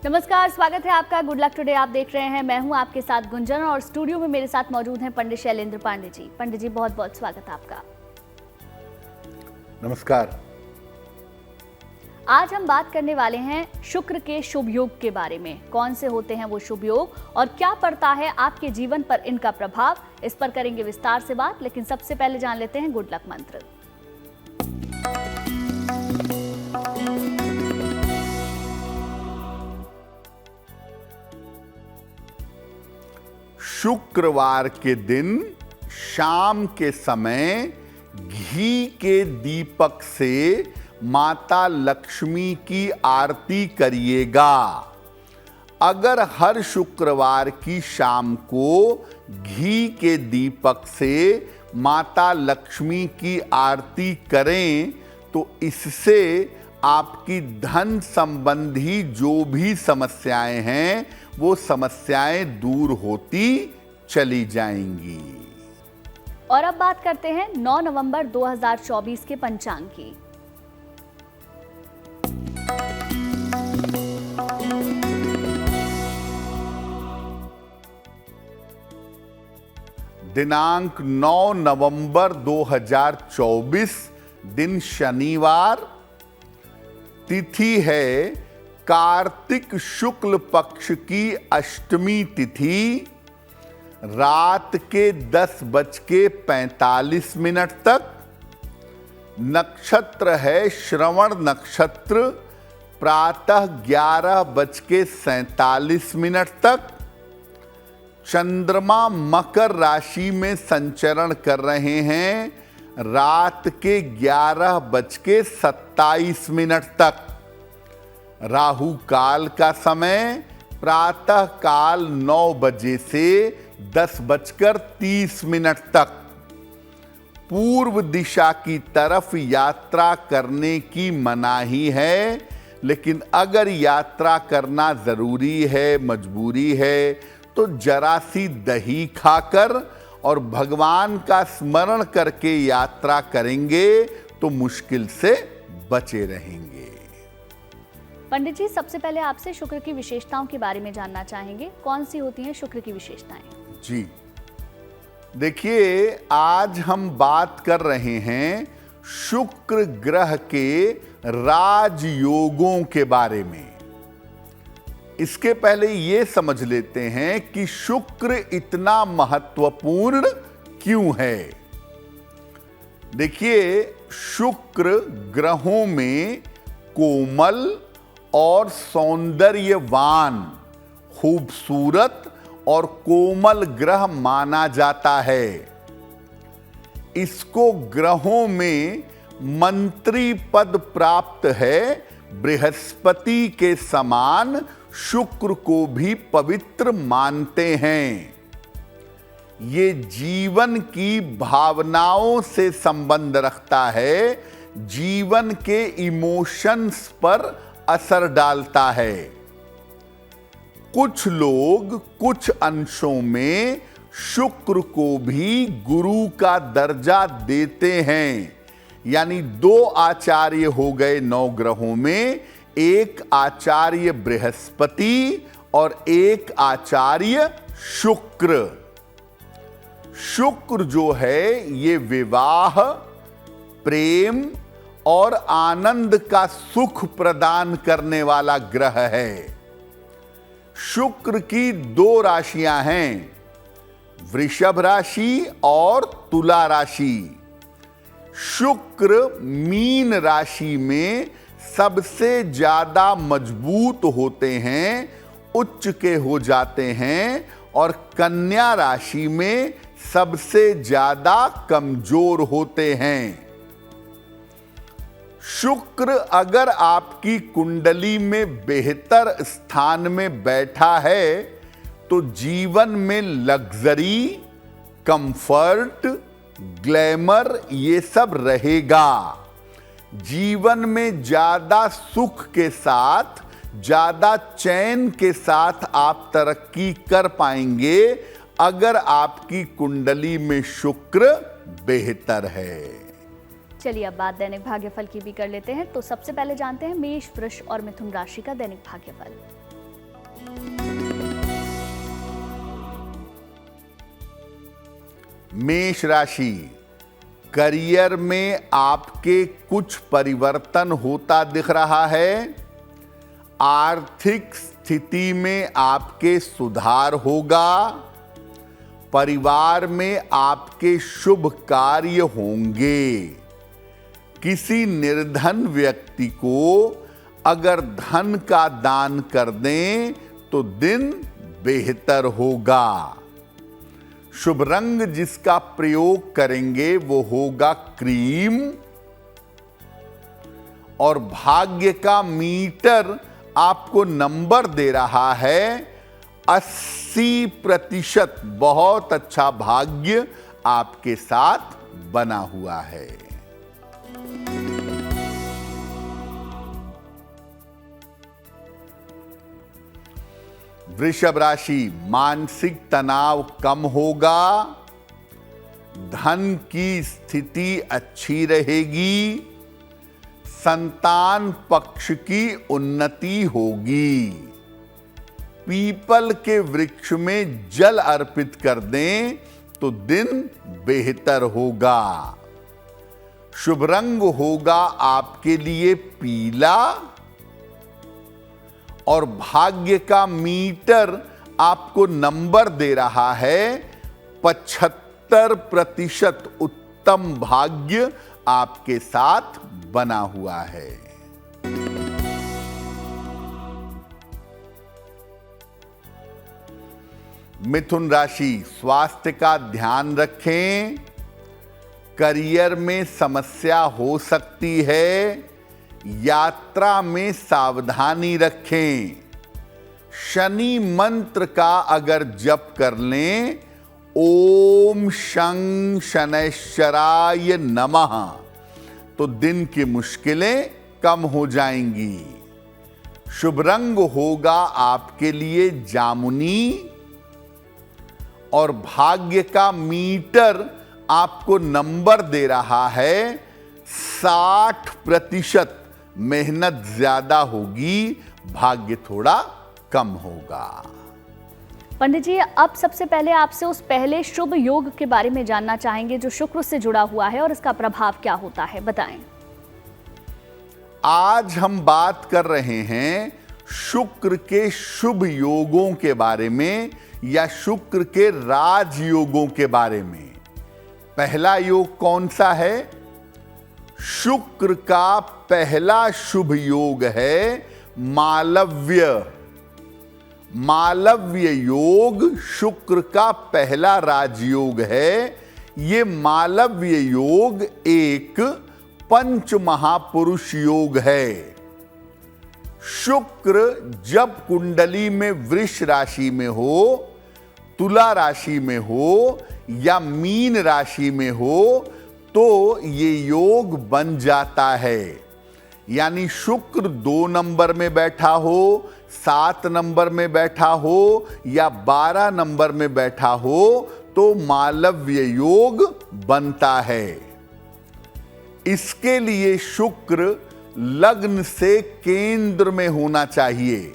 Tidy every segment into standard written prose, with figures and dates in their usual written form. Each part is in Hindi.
नमस्कार, स्वागत है आपका गुड लक टुडे। आप देख रहे हैं, मैं हूं आपके साथ गुंजन और स्टूडियो में मेरे साथ मौजूद हैं पंडित शैलेंद्र पांडे जी। पंडित जी, बहुत बहुत स्वागत है आपका। नमस्कार। आज हम बात करने वाले हैं शुक्र के शुभ योग के बारे में। कौन से होते हैं वो शुभ योग और क्या पड़ता है आपके जीवन पर इनका प्रभाव, इस पर करेंगे विस्तार से बात। लेकिन सबसे पहले जान लेते हैं गुड लक मंत्र। शुक्रवार के दिन शाम के समय घी के दीपक से माता लक्ष्मी की आरती करिएगा। अगर हर शुक्रवार की शाम को घी के दीपक से माता लक्ष्मी की आरती करें तो इससे आपकी धन संबंधी जो भी समस्याएं हैं वो समस्याएं दूर होती चली जाएंगी। और अब बात करते हैं 9 नवंबर 2024 के पंचांग की। दिनांक 9 नवंबर 2024, दिन शनिवार, तिथि है कार्तिक शुक्ल पक्ष की अष्टमी तिथि, रात के 10:45 तक। नक्षत्र है श्रवण नक्षत्र, प्रातः 11:47 तक। चंद्रमा मकर राशि में संचरण कर रहे हैं रात के 11:27 तक। राहु काल का समय प्रातः काल 9 बजे से 10:30 तक। पूर्व दिशा की तरफ यात्रा करने की मनाही है, लेकिन अगर यात्रा करना जरूरी है, मजबूरी है, तो जरा सी दही खाकर और भगवान का स्मरण करके यात्रा करेंगे तो मुश्किल से बचे रहेंगे। पंडित जी, सबसे पहले आपसे शुक्र की विशेषताओं के बारे में जानना चाहेंगे। कौन सी होती हैं शुक्र की विशेषताएं? जी देखिए, आज हम बात कर रहे हैं शुक्र ग्रह के राजयोगों के बारे में। इसके पहले ये समझ लेते हैं कि शुक्र इतना महत्वपूर्ण क्यों है। देखिए, शुक्र ग्रहों में कोमल और सौंदर्यवान, खूबसूरत और कोमल ग्रह माना जाता है। इसको ग्रहों में मंत्री पद प्राप्त है। बृहस्पति के समान शुक्र को भी पवित्र मानते हैं। ये जीवन की भावनाओं से संबंध रखता है, जीवन के इमोशंस पर असर डालता है। कुछ लोग कुछ अंशों में शुक्र को भी गुरु का दर्जा देते हैं। यानी 2 आचार्य हो गए 9 ग्रहों में, एक आचार्य बृहस्पति और एक आचार्य शुक्र। शुक्र जो है ये विवाह, प्रेम और आनंद का सुख प्रदान करने वाला ग्रह है। शुक्र की 2 राशियां हैं, वृषभ राशि और तुला राशि। शुक्र मीन राशि में सबसे ज्यादा मजबूत होते हैं, उच्च के हो जाते हैं, और कन्या राशि में सबसे ज्यादा कमजोर होते हैं। शुक्र अगर आपकी कुंडली में बेहतर स्थान में बैठा है तो जीवन में लग्जरी, कंफर्ट, ग्लैमर ये सब रहेगा। जीवन में ज्यादा सुख के साथ, ज्यादा चैन के साथ आप तरक्की कर पाएंगे अगर आपकी कुंडली में शुक्र बेहतर है। चलिए अब बात दैनिक भाग्यफल की भी कर लेते हैं। तो सबसे पहले जानते हैं मेष, वृष और मिथुन राशि का दैनिक भाग्यफल। मेष राशि, करियर में आपके कुछ परिवर्तन होता दिख रहा है। आर्थिक स्थिति में आपके सुधार होगा। परिवार में आपके शुभ कार्य होंगे। किसी निर्धन व्यक्ति को अगर धन का दान कर दें तो दिन बेहतर होगा। शुभ रंग जिसका प्रयोग करेंगे वो होगा क्रीम। और भाग्य का मीटर आपको नंबर दे रहा है 80%। बहुत अच्छा भाग्य आपके साथ बना हुआ है। वृषभ राशि, मानसिक तनाव कम होगा। धन की स्थिति अच्छी रहेगी। संतान पक्ष की उन्नति होगी। पीपल के वृक्ष में जल अर्पित कर दें तो दिन बेहतर होगा। शुभ रंग होगा आपके लिए पीला। और भाग्य का मीटर आपको नंबर दे रहा है 75%। उत्तम भाग्य आपके साथ बना हुआ है। मिथुन राशि, स्वास्थ्य का ध्यान रखें। करियर में समस्या हो सकती है। यात्रा में सावधानी रखें। शनि मंत्र का अगर जप कर लें, ओम शं शनैश्चराय नमः, तो दिन की मुश्किलें कम हो जाएंगी। शुभ रंग होगा आपके लिए जामुनी। और भाग्य का मीटर आपको नंबर दे रहा है 60%। मेहनत ज्यादा होगी, भाग्य थोड़ा कम होगा। पंडित जी, अब सबसे पहले आपसे उस पहले शुभ योग के बारे में जानना चाहेंगे जो शुक्र से जुड़ा हुआ है और इसका प्रभाव क्या होता है, बताएं। आज हम बात कर रहे हैं शुक्र के शुभ योगों के बारे में या शुक्र के राजयोगों के बारे में। पहला योग कौन सा है? शुक्र का पहला शुभ योग है मालव्य। मालव्य योग शुक्र का पहला राजयोग है। ये मालव्य योग एक पंच महापुरुष योग है। शुक्र जब कुंडली में वृष राशि में हो, तुला राशि में हो या मीन राशि में हो तो ये योग बन जाता है। यानी शुक्र 2 नंबर में बैठा हो, 7 नंबर में बैठा हो या 12 नंबर में बैठा हो तो मालव्य योग बनता है। इसके लिए शुक्र लग्न से केंद्र में होना चाहिए।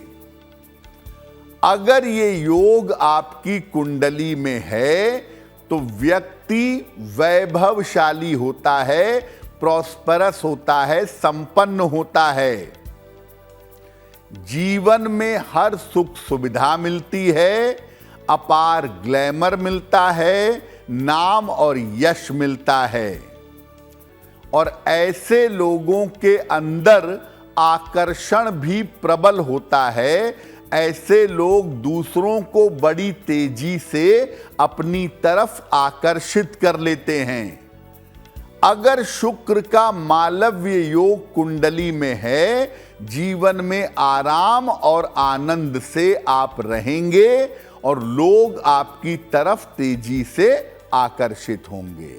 अगर ये योग आपकी कुंडली में है तो व्यक्ति वैभवशाली होता है, प्रॉस्परस होता है, संपन्न होता है। जीवन में हर सुख सुविधा मिलती है, अपार ग्लैमर मिलता है, नाम और यश मिलता है। और ऐसे लोगों के अंदर आकर्षण भी प्रबल होता है। ऐसे लोग दूसरों को बड़ी तेजी से अपनी तरफ आकर्षित कर लेते हैं। अगर शुक्र का मालव्य योग कुंडली में है, जीवन में आराम और आनंद से आप रहेंगे और लोग आपकी तरफ तेजी से आकर्षित होंगे।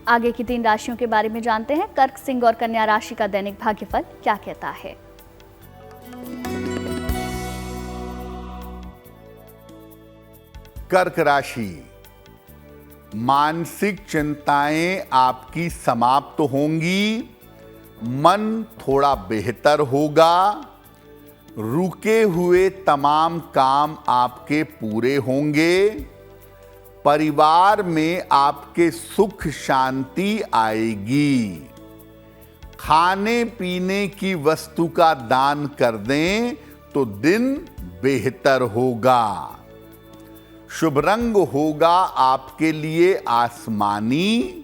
आगे की 3 राशियों के बारे में जानते हैं। कर्क, सिंह और कन्या राशि का दैनिक भाग्यफल क्या कहता है। कर्क राशि, मानसिक चिंताएं आपकी समाप्त होंगी। मन थोड़ा बेहतर होगा। रुके हुए तमाम काम आपके पूरे होंगे। परिवार में आपके सुख शांति आएगी। खाने पीने की वस्तु का दान कर दें तो दिन बेहतर होगा। शुभ रंग होगा आपके लिए आसमानी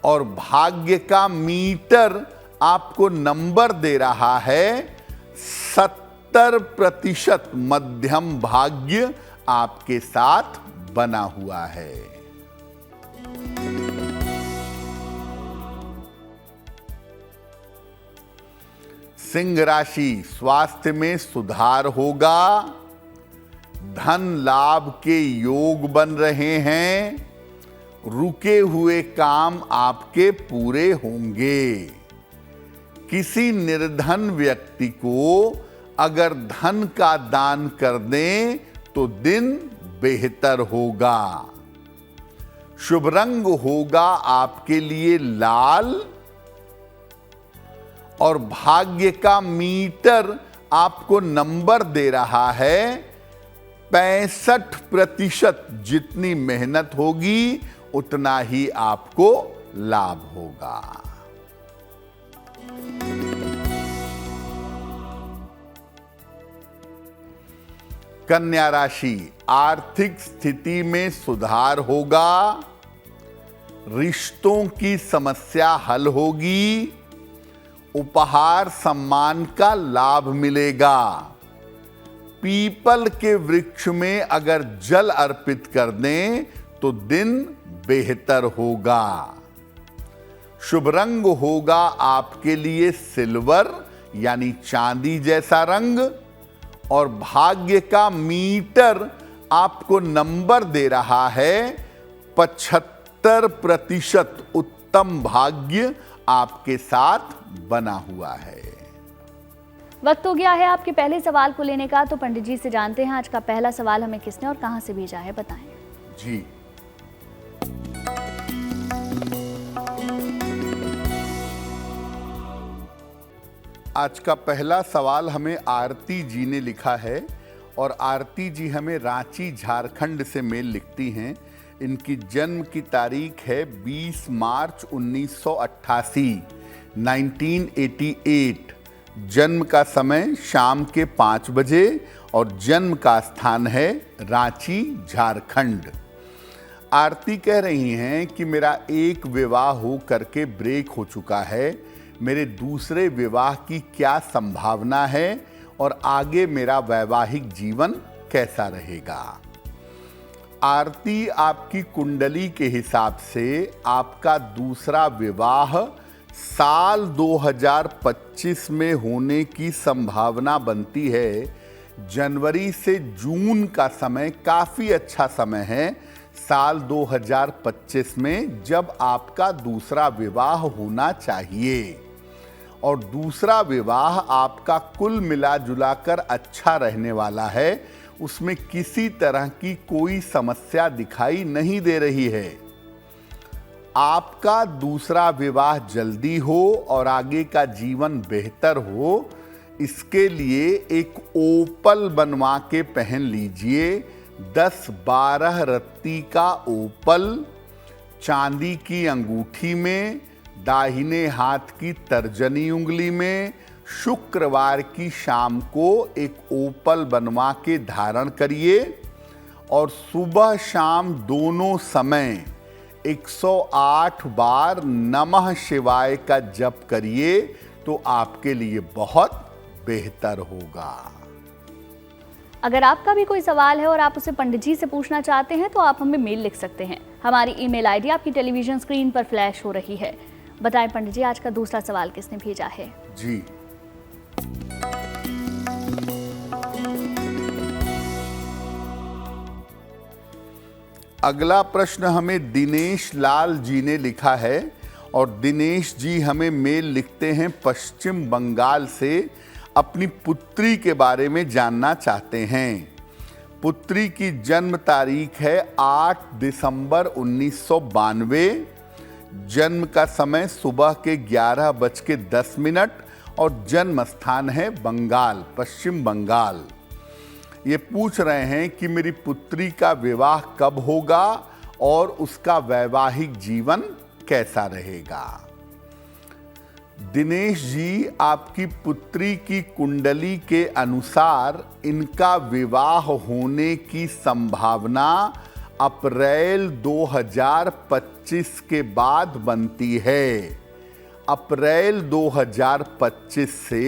और भाग्य का मीटर आपको नंबर दे रहा है 70% मध्यम भाग्य आपके साथ बना हुआ है। सिंह राशि, स्वास्थ्य में सुधार होगा। धन लाभ के योग बन रहे हैं। रुके हुए काम आपके पूरे होंगे। किसी निर्धन व्यक्ति को अगर धन का दान कर दें तो दिन बेहतर होगा। शुभ रंग होगा आपके लिए लाल और भाग्य का मीटर आपको नंबर दे रहा है 65%। जितनी मेहनत होगी उतना ही आपको लाभ होगा। कन्या राशि, आर्थिक स्थिति में सुधार होगा। रिश्तों की समस्या हल होगी। उपहार सम्मान का लाभ मिलेगा। पीपल के वृक्ष में अगर जल अर्पित कर दें तो दिन बेहतर होगा। शुभ रंग होगा आपके लिए सिल्वर यानी चांदी जैसा रंग और भाग्य का मीटर आपको नंबर दे रहा है 75%। उत्तम भाग्य आपके साथ बना हुआ है। वक्त हो गया है आपके पहले सवाल को लेने का, तो पंडित जी से जानते हैं आज का पहला सवाल हमें किसने और कहां से भेजा है, बताएं। जी, आज का पहला सवाल हमें आरती जी ने लिखा है और आरती जी हमें रांची झारखंड से मेल लिखती हैं। इनकी जन्म की तारीख है 20 मार्च 1988, 1988। जन्म का समय शाम के 5 बजे और जन्म का स्थान है रांची झारखंड। आरती कह रही हैं कि मेरा एक विवाह हो करके ब्रेक हो चुका है। मेरे दूसरे विवाह की क्या संभावना है और आगे मेरा वैवाहिक जीवन कैसा रहेगा। आरती, आपकी कुंडली के हिसाब से आपका दूसरा विवाह साल 2025 में होने की संभावना बनती है। जनवरी से जून का समय काफ़ी अच्छा समय है साल 2025 में, जब आपका दूसरा विवाह होना चाहिए। और दूसरा विवाह आपका कुल मिला जुला कर अच्छा रहने वाला है। उसमें किसी तरह की कोई समस्या दिखाई नहीं दे रही है। आपका दूसरा विवाह जल्दी हो और आगे का जीवन बेहतर हो, इसके लिए एक ओपल बनवा के पहन लीजिए। 10-12 रत्ती का ओपल चांदी की अंगूठी में, दाहिने हाथ की तर्जनी उंगली में, शुक्रवार की शाम को एक ओपल बनवा के धारण करिए और सुबह शाम दोनों समय 108 बार नमः शिवाय का जप करिए तो आपके लिए बहुत बेहतर होगा। अगर आपका भी कोई सवाल है और आप उसे पंडित जी से पूछना चाहते हैं तो आप हमें मेल लिख सकते हैं। हमारी ईमेल आईडी आपकी टेलीविजन स्क्रीन पर फ्लैश हो रही है। बताएं पंडित जी, आज का दूसरा सवाल किसने भेजा है? जी, अगला प्रश्न हमें दिनेश लाल जी ने लिखा है और दिनेश जी हमें मेल लिखते हैं पश्चिम बंगाल से। अपनी पुत्री के बारे में जानना चाहते हैं। पुत्री की जन्म तारीख है 8 दिसंबर 1992। जन्म का समय सुबह के 11:10 और जन्म स्थान है बंगाल, पश्चिम बंगाल। ये पूछ रहे हैं कि मेरी पुत्री का विवाह कब होगा और उसका वैवाहिक जीवन कैसा रहेगा। दिनेश जी, आपकी पुत्री की कुंडली के अनुसार इनका विवाह होने की संभावना अप्रैल 2025 के बाद बनती है। अप्रैल 2025 से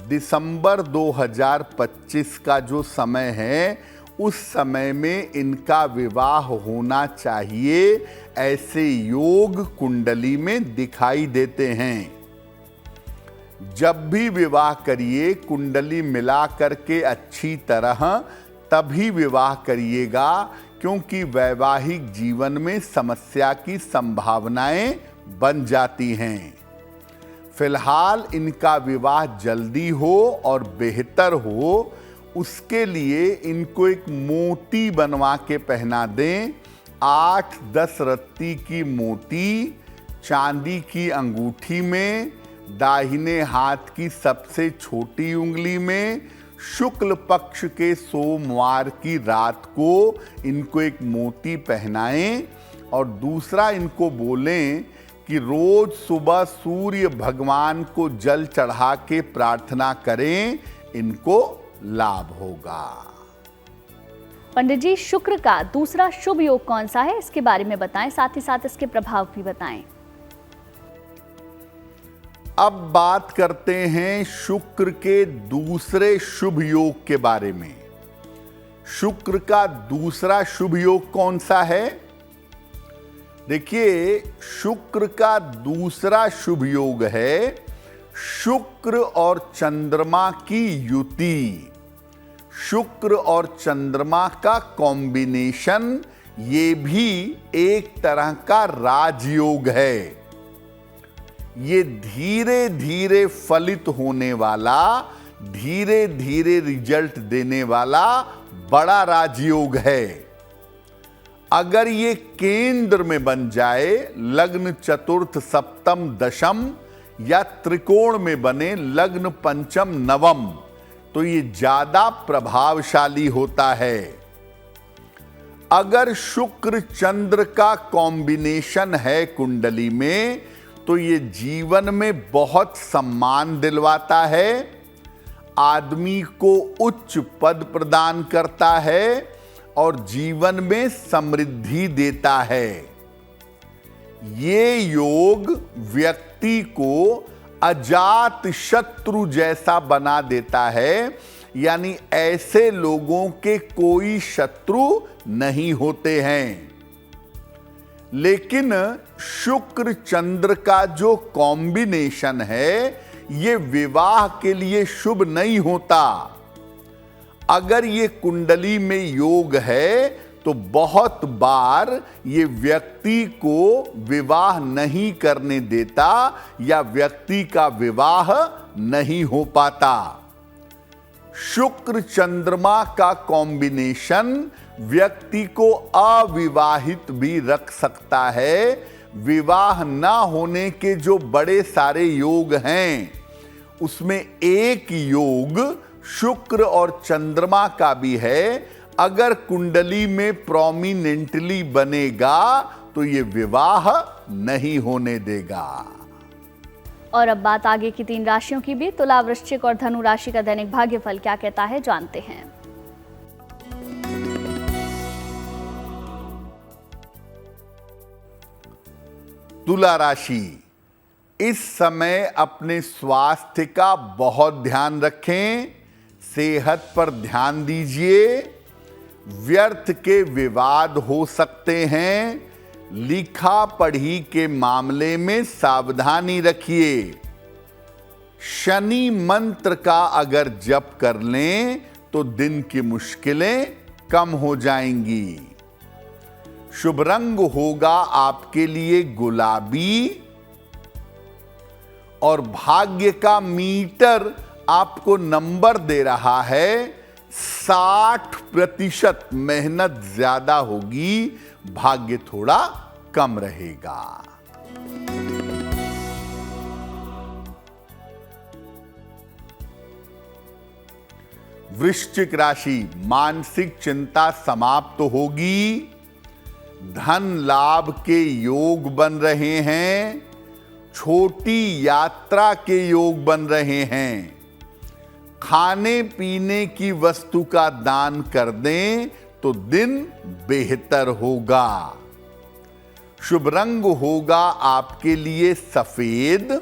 दिसंबर 2025 का जो समय है, उस समय में इनका विवाह होना चाहिए, ऐसे योग कुंडली में दिखाई देते हैं। जब भी विवाह करिए कुंडली मिला करके अच्छी तरह तभी विवाह करिएगा, क्योंकि वैवाहिक जीवन में समस्या की संभावनाएं बन जाती हैं। फिलहाल इनका विवाह जल्दी हो और बेहतर हो, उसके लिए इनको एक मोती बनवा के पहना दें। 8-10 रत्ती की मोती चांदी की अंगूठी में, दाहिने हाथ की सबसे छोटी उंगली में, शुक्ल पक्ष के सोमवार की रात को इनको एक मोती पहनाएं। और दूसरा, इनको बोलें कि रोज सुबह सूर्य भगवान को जल चढ़ा के प्रार्थना करें, इनको लाभ होगा। पंडित जी, शुक्र का दूसरा शुभ योग कौन सा है, इसके बारे में बताएं, साथ ही साथ इसके प्रभाव भी बताएं। अब बात करते हैं शुक्र के दूसरे शुभ योग के बारे में। शुक्र का दूसरा शुभ योग कौन सा है? देखिए, शुक्र का दूसरा शुभ योग है शुक्र और चंद्रमा की युति। शुक्र और चंद्रमा का कॉम्बिनेशन, ये भी एक तरह का राजयोग है। ये धीरे धीरे फलित होने वाला, धीरे धीरे रिजल्ट देने वाला बड़ा राजयोग है। अगर ये केंद्र में बन जाए, लग्न चतुर्थ सप्तम दशम, या त्रिकोण में बने लग्न पंचम नवम, तो ये ज्यादा प्रभावशाली होता है। अगर शुक्र चंद्र का कॉम्बिनेशन है कुंडली में, तो ये जीवन में बहुत सम्मान दिलवाता है, आदमी को उच्च पद प्रदान करता है और जीवन में समृद्धि देता है। ये योग व्यक्ति को अजात शत्रु जैसा बना देता है, यानी ऐसे लोगों के कोई शत्रु नहीं होते हैं। लेकिन शुक्र चंद्र का जो कॉम्बिनेशन है, ये विवाह के लिए शुभ नहीं होता। अगर ये कुंडली में योग है, तो बहुत बार ये व्यक्ति को विवाह नहीं करने देता या व्यक्ति का विवाह नहीं हो पाता। शुक्र चंद्रमा का कॉम्बिनेशन व्यक्ति को अविवाहित भी रख सकता है। विवाह ना होने के जो बड़े सारे योग हैं, उसमें एक योग शुक्र और चंद्रमा का भी है। अगर कुंडली में प्रोमिनेंटली बनेगा तो ये विवाह नहीं होने देगा। और अब बात आगे की 3 राशियों की भी। तुला, वृश्चिक और धनु राशि का दैनिक भाग्यफल क्या कहता है, जानते हैं। तुला राशि, इस समय अपने स्वास्थ्य का बहुत ध्यान रखें, सेहत पर ध्यान दीजिए। व्यर्थ के विवाद हो सकते हैं। लिखा पढ़ी के मामले में सावधानी रखिए। शनि मंत्र का अगर जप कर लें तो दिन की मुश्किलें कम हो जाएंगी। शुभ रंग होगा आपके लिए गुलाबी, और भाग्य का मीटर आपको नंबर दे रहा है 60%। मेहनत ज्यादा होगी, भाग्य थोड़ा कम रहेगा। वृश्चिक राशि, मानसिक चिंता समाप्त होगी, धन लाभ के योग बन रहे हैं, छोटी यात्रा के योग बन रहे हैं, खाने पीने की वस्तु का दान कर दें तो दिन बेहतर होगा। शुभ रंग होगा आपके लिए सफेद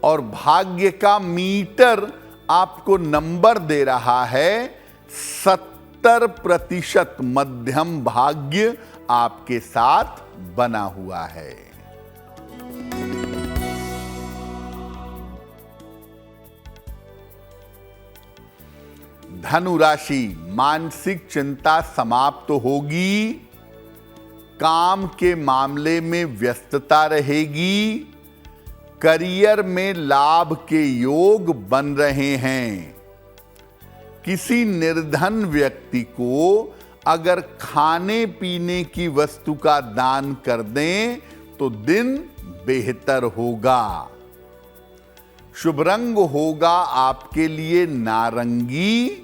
और भाग्य का मीटर आपको नंबर दे रहा है 70% मध्यम भाग्य आपके साथ बना हुआ है। धनु राशि, मानसिक चिंता समाप्त होगी, काम के मामले में व्यस्तता रहेगी, करियर में लाभ के योग बन रहे हैं। किसी निर्धन व्यक्ति को अगर खाने पीने की वस्तु का दान कर दें तो दिन बेहतर होगा। शुभ रंग होगा आपके लिए नारंगी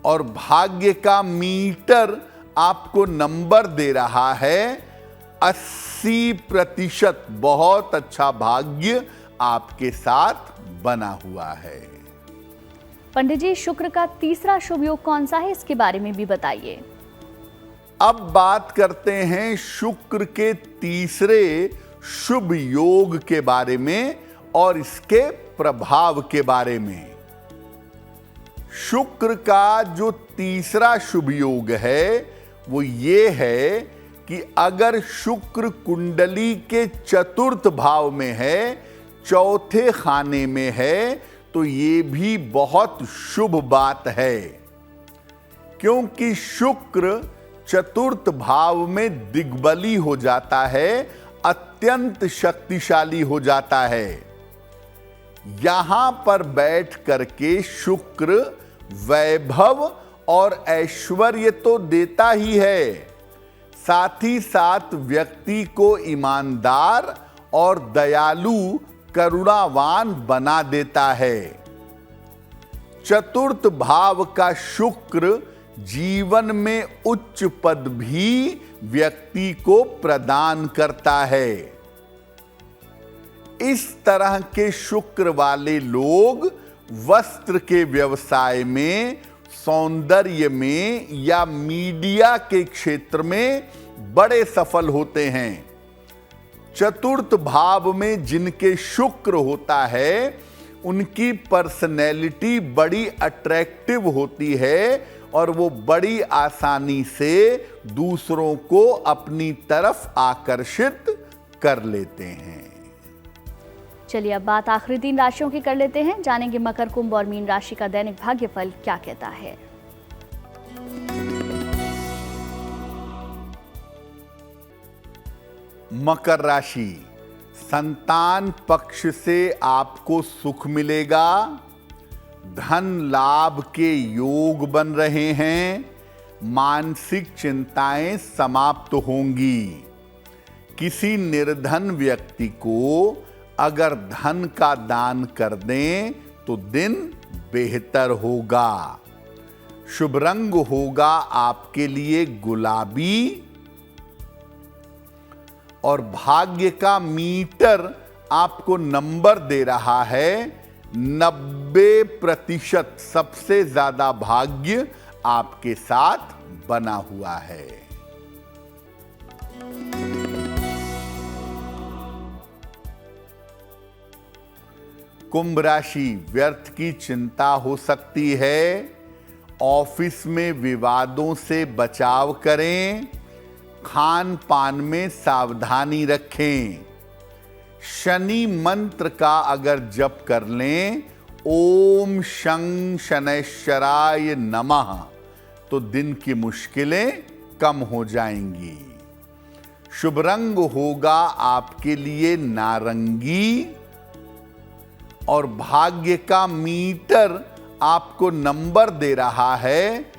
और भाग्य का मीटर आपको नंबर दे रहा है 80%। बहुत अच्छा भाग्य आपके साथ बना हुआ है। पंडित जी, शुक्र का तीसरा शुभ योग कौन सा है, इसके बारे में भी बताइए। अब बात करते हैं शुक्र के तीसरे शुभ योग के बारे में और इसके प्रभाव के बारे में। शुक्र का जो तीसरा शुभ योग है वो ये है कि अगर शुक्र कुंडली के चतुर्थ भाव में है, चौथे खाने में है, तो ये भी बहुत शुभ बात है, क्योंकि शुक्र चतुर्थ भाव में दिग्बली हो जाता है, अत्यंत शक्तिशाली हो जाता है। यहां पर बैठ करके शुक्र वैभव और ऐश्वर्य तो देता ही है, साथ ही साथ व्यक्ति को ईमानदार और दयालु करुणावान बना देता है। चतुर्थ भाव का शुक्र जीवन में उच्च पद भी व्यक्ति को प्रदान करता है। इस तरह के शुक्र वाले लोग वस्त्र के व्यवसाय में, सौंदर्य में या मीडिया के क्षेत्र में बड़े सफल होते हैं। चतुर्थ भाव में जिनके शुक्र होता है उनकी पर्सनैलिटी बड़ी अट्रैक्टिव होती है और वो बड़ी आसानी से दूसरों को अपनी तरफ आकर्षित कर लेते हैं। चलिए अब बात आखिरी 3 राशियों की कर लेते हैं। जानेंगे मकर, कुंभ और मीन राशि का दैनिक भाग्यफल क्या कहता है। मकर राशि, संतान पक्ष से आपको सुख मिलेगा, धन लाभ के योग बन रहे हैं, मानसिक चिंताएं समाप्त होंगी। किसी निर्धन व्यक्ति को अगर धन का दान कर दें तो दिन बेहतर होगा। शुभ रंग होगा आपके लिए गुलाबी और भाग्य का मीटर आपको नंबर दे रहा है 90%। सबसे ज्यादा भाग्य आपके साथ बना हुआ है। कुंभ राशि, व्यर्थ की चिंता हो सकती है, ऑफिस में विवादों से बचाव करें, खान पान में सावधानी रखें। शनि मंत्र का अगर जप कर लें, ओम शं शनैश्चराय नमः, तो दिन की मुश्किलें कम हो जाएंगी। शुभ रंग होगा आपके लिए नारंगी और भाग्य का मीटर आपको नंबर दे रहा है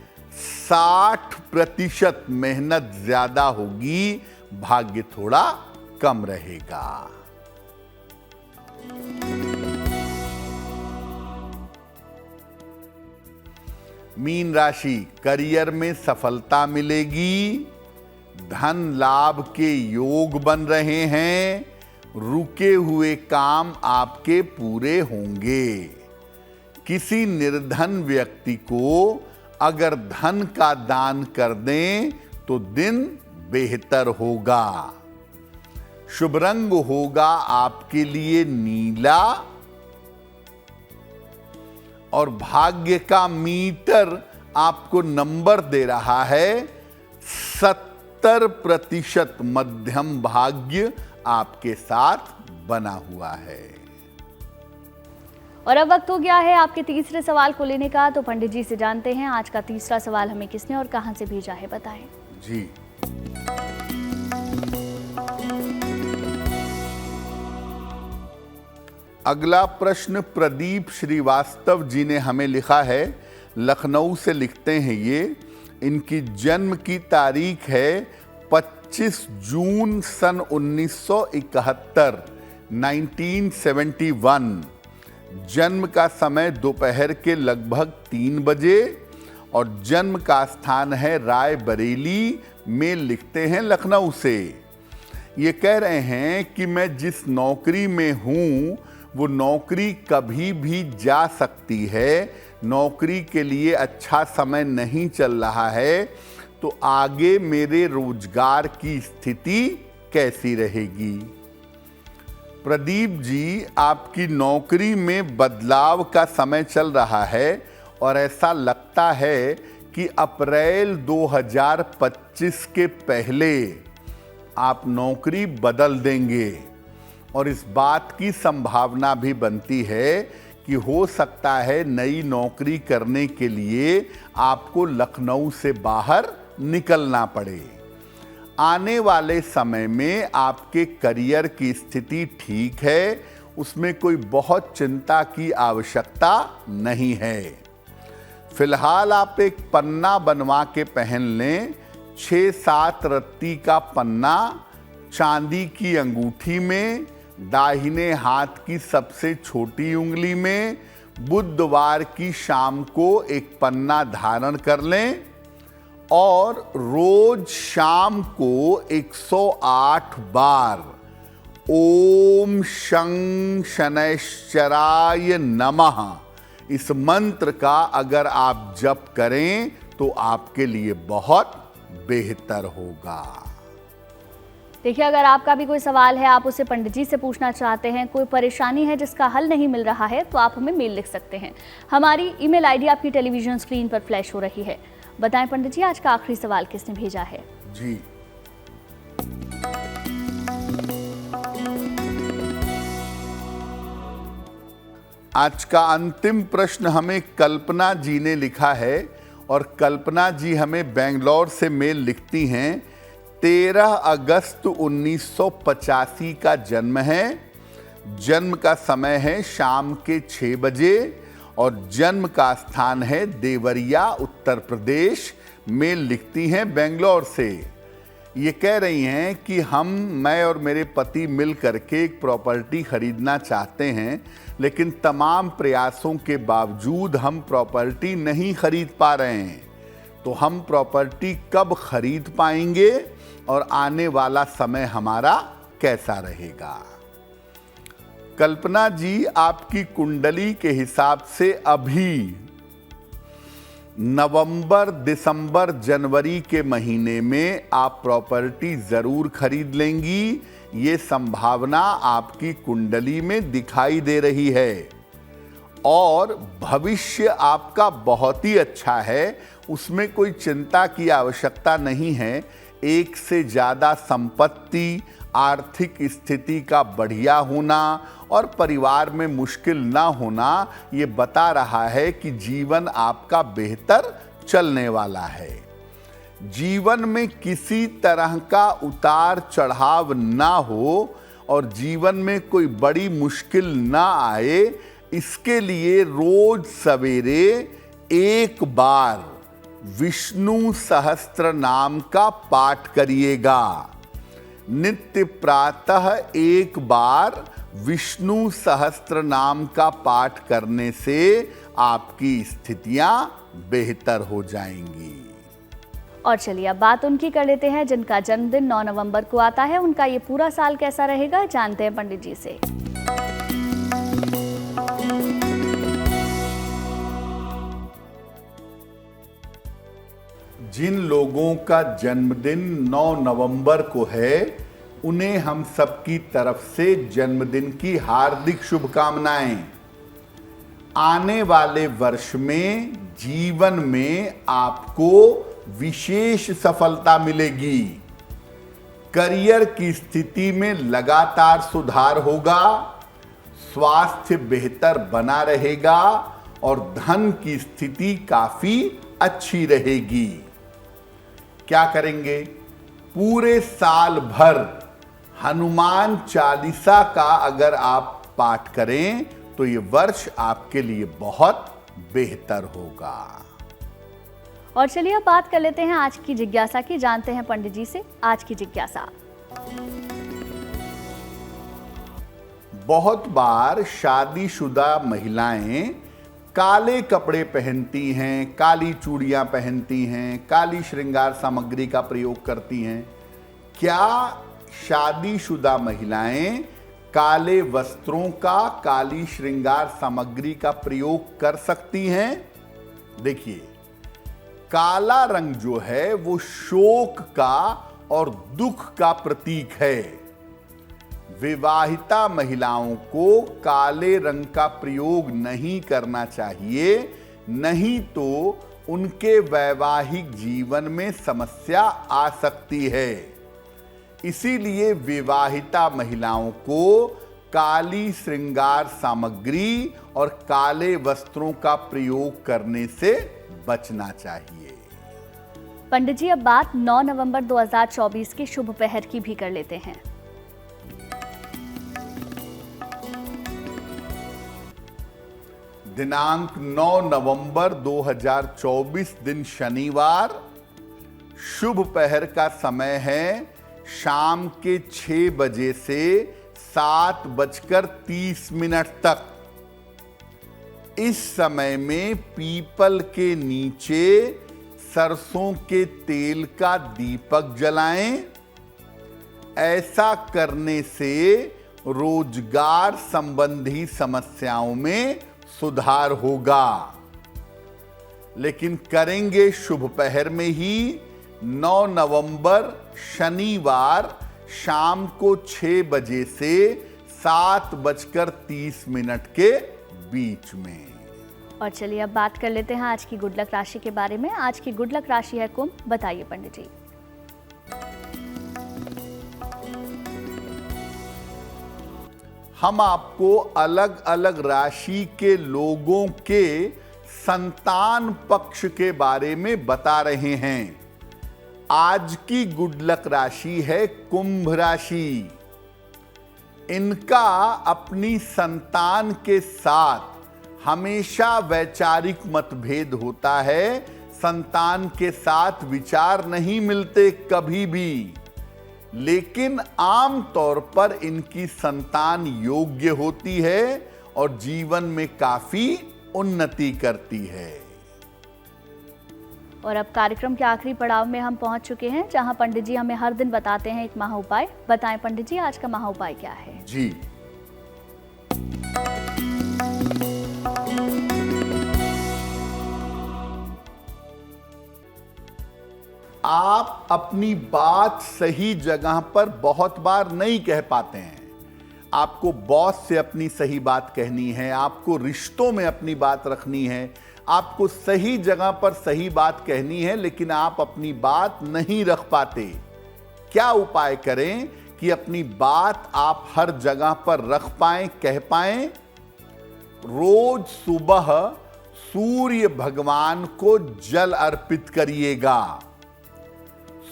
60%। मेहनत ज्यादा होगी, भाग्य थोड़ा कम रहेगा। मीन राशि, करियर में सफलता मिलेगी, धन लाभ के योग बन रहे हैं, रुके हुए काम आपके पूरे होंगे। किसी निर्धन व्यक्ति को अगर धन का दान कर दें तो दिन बेहतर होगा। शुभ रंग होगा आपके लिए नीला और भाग्य का मीटर आपको नंबर दे रहा है 70% मध्यम भाग्य आपके साथ बना हुआ है। और अब वक्त हो गया है आपके तीसरे सवाल को लेने का, तो पंडित जी से जानते हैं आज का तीसरा सवाल हमें किसने और कहां से भेजा है, बताएं। जी, अगला प्रश्न प्रदीप श्रीवास्तव जी ने हमें लिखा है, लखनऊ से लिखते हैं ये। इनकी जन्म की तारीख है 25 जून सन 1971, 1971। जन्म का समय दोपहर के लगभग 3 बजे और जन्म का स्थान है रायबरेली में, लिखते हैं लखनऊ से। ये कह रहे हैं कि मैं जिस नौकरी में हूँ वो नौकरी कभी भी जा सकती है, नौकरी के लिए अच्छा समय नहीं चल रहा है, तो आगे मेरे रोजगार की स्थिति कैसी रहेगी। प्रदीप जी, आपकी नौकरी में बदलाव का समय चल रहा है और ऐसा लगता है कि अप्रैल 2025 के पहले आप नौकरी बदल देंगे और इस बात की संभावना भी बनती है कि हो सकता है नई नौकरी करने के लिए आपको लखनऊ से बाहर निकलना पड़े। आने वाले समय में आपके करियर की स्थिति ठीक है, उसमें कोई बहुत चिंता की आवश्यकता नहीं है। फिलहाल आप एक पन्ना बनवा के पहन लें, 6-7 रत्ती का पन्ना चांदी की अंगूठी में, दाहिने हाथ की सबसे छोटी उंगली में। बुधवार की शाम को एक पन्ना धारण कर लें और रोज शाम को 108 बार ओम शं शनैश्चराय नमः इस मंत्र का अगर आप जप करें तो आपके लिए बहुत बेहतर होगा। देखिए, अगर आपका भी कोई सवाल है, आप उसे पंडित जी से पूछना चाहते हैं, कोई परेशानी है जिसका हल नहीं मिल रहा है, तो आप हमें मेल लिख सकते हैं। हमारी ईमेल आईडी आपकी टेलीविजन स्क्रीन पर फ्लैश हो रही है। बताएं पंडित जी, आज का आखिरी सवाल किसने भेजा है? जी, आज का अंतिम प्रश्न हमें कल्पना जी ने लिखा है और कल्पना जी हमें बेंगलोर से मेल लिखती हैं। 13 अगस्त 1985 का जन्म है। जन्म का समय है शाम के 6 बजे और जन्म का स्थान है देवरिया, उत्तर प्रदेश में, लिखती हैं बेंगलोर से। ये कह रही हैं कि मैं और मेरे पति मिल करके एक प्रॉपर्टी खरीदना चाहते हैं, लेकिन तमाम प्रयासों के बावजूद हम प्रॉपर्टी नहीं खरीद पा रहे हैं। तो हम प्रॉपर्टी कब खरीद पाएंगे और आने वाला समय हमारा कैसा रहेगा? कल्पना जी, आपकी कुंडली के हिसाब से अभी नवंबर, दिसंबर, जनवरी के महीने में आप प्रॉपर्टी जरूर खरीद लेंगी। ये संभावना आपकी कुंडली में दिखाई दे रही है और भविष्य आपका बहुत ही अच्छा है, उसमें कोई चिंता की आवश्यकता नहीं है। एक से ज़्यादा संपत्ति, आर्थिक स्थिति का बढ़िया होना और परिवार में मुश्किल ना होना ये बता रहा है कि जीवन आपका बेहतर चलने वाला है। जीवन में किसी तरह का उतार चढ़ाव ना हो और जीवन में कोई बड़ी मुश्किल ना आए, इसके लिए रोज सवेरे एक बार विष्णु सहस्त्र नाम का पाठ करिएगा। नित्य प्रातः एक बार विष्णु सहस्त्र नाम का पाठ करने से आपकी स्थितियां बेहतर हो जाएंगी। और चलिए अब बात उनकी कर लेते हैं जिनका जन्मदिन 9 नवंबर को आता है। उनका ये पूरा साल कैसा रहेगा, जानते हैं पंडित जी से। जिन लोगों का जन्मदिन 9 नवंबर को है, उन्हें हम सबकी तरफ से जन्मदिन की हार्दिक शुभकामनाएं। आने वाले वर्ष में जीवन में आपको विशेष सफलता मिलेगी। करियर की स्थिति में लगातार सुधार होगा, स्वास्थ्य बेहतर बना रहेगा और धन की स्थिति काफी अच्छी रहेगी। क्या करेंगे? पूरे साल भर हनुमान चालीसा का अगर आप पाठ करें तो ये वर्ष आपके लिए बहुत बेहतर होगा। और चलिए अब बात कर लेते हैं आज की जिज्ञासा की, जानते हैं पंडित जी से आज की जिज्ञासा। बहुत बार शादीशुदा महिलाएं काले कपड़े पहनती हैं, काली चूड़ियां पहनती हैं, काली श्रृंगार सामग्री का प्रयोग करती हैं। क्या शादीशुदा महिलाएं काले वस्त्रों का, काली श्रृंगार सामग्री का प्रयोग कर सकती हैं? देखिए, काला रंग जो है वो शोक का और दुख का प्रतीक है। विवाहिता महिलाओं को काले रंग का प्रयोग नहीं करना चाहिए, नहीं तो उनके वैवाहिक जीवन में समस्या आ सकती है। इसीलिए विवाहिता महिलाओं को काली श्रृंगार सामग्री और काले वस्त्रों का प्रयोग करने से बचना चाहिए। पंडित जी अब बात 9 नवंबर 2024 के शुभ पहर की भी कर लेते हैं। दिनांक 9 नवंबर 2024 दिन शनिवार, शुभ पहर का समय है शाम के 6 बजे से 7:30 तक। इस समय में पीपल के नीचे सरसों के तेल का दीपक जलाएं। ऐसा करने से रोजगार संबंधी समस्याओं में सुधार होगा। लेकिन करेंगे शुभ पहर में ही 9 नवंबर शनिवार शाम को 6 बजे से 7:30 के बीच में। और चलिए अब बात कर लेते हैं आज की गुड लक राशि के बारे में। आज की गुड लक राशि है कुंभ। बताइए पंडित जी। हम आपको अलग अलग राशि के लोगों के संतान पक्ष के बारे में बता रहे हैं। आज की गुड लक राशि है कुंभ राशि। इनका अपनी संतान के साथ हमेशा वैचारिक मतभेद होता है। संतान के साथ विचार नहीं मिलते कभी भी, लेकिन आम तौर पर इनकी संतान योग्य होती है और जीवन में काफी उन्नति करती है। और अब कार्यक्रम के आखिरी पड़ाव में हम पहुंच चुके हैं, जहां पंडित जी हमें हर दिन बताते हैं एक महा उपाय। बताएं पंडित जी, आज का महा उपाय क्या है? जी, आप अपनी बात सही जगह पर बहुत बार नहीं कह पाते हैं। आपको बॉस से अपनी सही बात कहनी है, आपको रिश्तों में अपनी बात रखनी है, आपको सही जगह पर सही बात कहनी है, लेकिन आप अपनी बात नहीं रख पाते। क्या उपाय करें कि अपनी बात आप हर जगह पर रख पाएं, कह पाएं? रोज सुबह सूर्य भगवान को जल अर्पित करिएगा।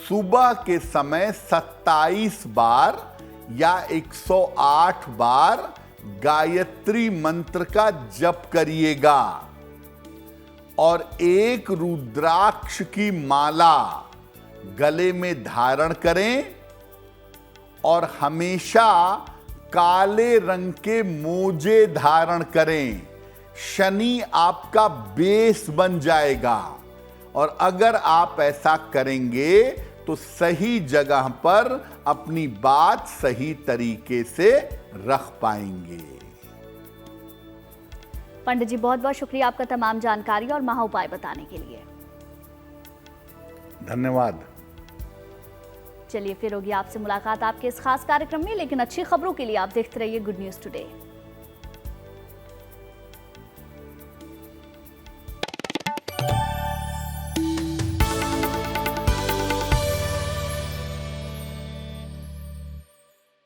सुबह के समय 27 बार या 108 बार गायत्री मंत्र का जप करिएगा और एक रुद्राक्ष की माला गले में धारण करें और हमेशा काले रंग के मोजे धारण करें। शनि आपका बेस बन जाएगा। और अगर आप ऐसा करेंगे तो सही जगह पर अपनी बात सही तरीके से रख पाएंगे। पंडित जी, बहुत बहुत शुक्रिया आपका तमाम जानकारी और महा उपाय बताने के लिए। धन्यवाद। चलिए फिर होगी आपसे मुलाकात आपके इस खास कार्यक्रम में, लेकिन अच्छी खबरों के लिए आप देखते रहिए गुड न्यूज टुडे।